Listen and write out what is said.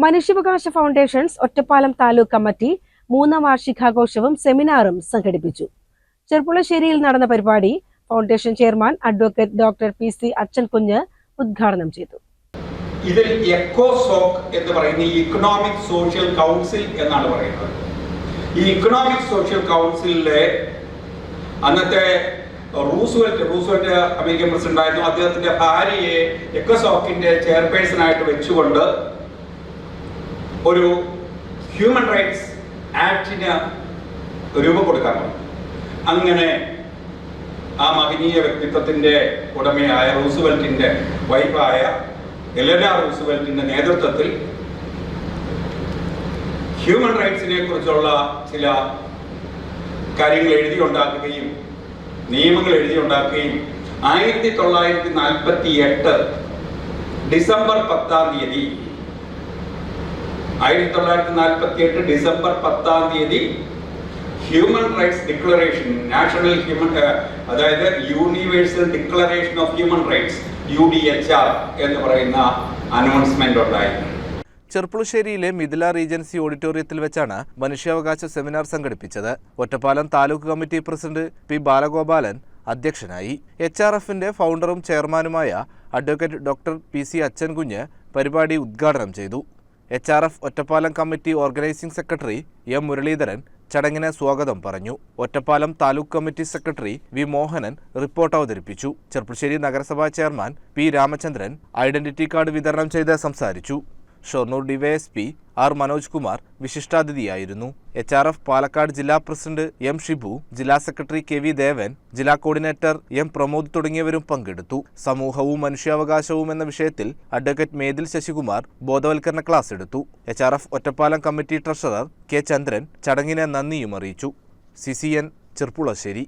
മനുഷ്യാവകാശ foundations Ottapalam taluk committee 3ാം വാർഷികാഘോഷവും സെമിനാറും സംഘടിപ്പിച്ചു. ചെർപ്പുളശ്ശേരിയിൽ നടന്ന പരിപാടി foundation chairman advocate doctor PC Achankunju ഉദ്ഘാടനം ചെയ്തു. ഇതിൽ എക്കോസോക് എന്ന് പറയുന്ന ഇക്കണോമിക് സോഷ്യൽ കൗൺസിൽ എന്നാണ് പറയുന്നത്. ഈ ഇക്കണോമിക് സോഷ്യൽ കൗൺസിലിലെ അന്നത്തെ റൂസ്വെൽറ്റ് അമേരിക്കൻ പ്രസിഡന്റ് ആയിരുന്നു. അദ്ദേഹത്തിന്റെ ഭാര്യയെ എക്കോസോക്കിന്റെ ചെയർപേഴ്സണായിട്ട് വെച്ചുകൊണ്ട് ഒരു ഹ്യൂമൻ റൈറ്റ്സ് ആക്ടിന് രൂപം കൊടുക്കാൻ പറഞ്ഞു. അങ്ങനെ ആ മഹനീയ വ്യക്തിത്വത്തിന്റെ ഉടമയായ റൂസ്വെൽറ്റിന്റെ വൈഫായ എലന റൂസ്വെൽറ്റിന്റെ നേതൃത്വത്തിൽ ഹ്യൂമൻ റൈറ്റ്സിനെ കുറിച്ചുള്ള ചില കാര്യങ്ങൾ എഴുതിയുണ്ടാക്കുകയും നിയമങ്ങൾ എഴുതിയുണ്ടാക്കുകയും 1948 ഡിസംബർ 10-ാം തീയതി 1948 ഡിസംബർ 10-ാം തീയതി human rights declaration, national human അതായത് universal declaration of human rights UDHR എന്ന് പറയുന്ന അനൗൺസ്മെന്റ് ഉണ്ടായിരുന്നു. ചെർപ്പുളശ്ശേരിയിലെ മിഥില റീജൻസി ഓഡിറ്റോറിയത്തിൽ വെച്ചാണ് മനുഷ്യാവകാശ സെമിനാർ സംഘടിപ്പിച്ചത്. Ottapalam taluk committee president P. Balagopalan അധ്യക്ഷനായി. HRFന്റെ ഫൗണ്ടറും ചെയർമാനുമായ അഡ്വക്കേറ്റ് ഡോക്ടർ PC അച്ഛൻകുഞ്ഞ് പരിപാടി ഉദ്ഘാടനം ചെയ്തു. HRF Ottapalam committee organising secretary M. Muraleedharan ചടങ്ങിന് സ്വാഗതം പറഞ്ഞു. Ottapalam taluk committee secretary V. Mohanan report അവതരിപ്പിച്ചു. ചെർപ്പുളശ്ശേരി നഗരസഭാ chairman P. Ramachandran identity card വിതരണം ചെയ്ത് സംസാരിച്ചു. Shoranur DYSP R. Manoj Kumar വിശിഷ്ടാതിഥിയായിരുന്നു. HRF Palakkad ജില്ലാ പ്രസിഡന്റ് M. ഷിബു, ജില്ലാ സെക്രട്ടറി KV ദേവൻ, ജില്ലാ കോർഡിനേറ്റർ M. പ്രമോദ് തുടങ്ങിയവരും പങ്കെടുത്തു. സമൂഹവും മനുഷ്യാവകാശവും എന്ന വിഷയത്തിൽ അഡ്വക്കേറ്റ് മേതിൽ ശശികുമാർ ബോധവൽക്കരണ ക്ലാസ് എടുത്തു. HRF Ottapalam committee treasurer K. ചന്ദ്രൻ ചടങ്ങിന് നന്ദിയും അറിയിച്ചു. CCN ചെർപ്പുളശ്ശേരി.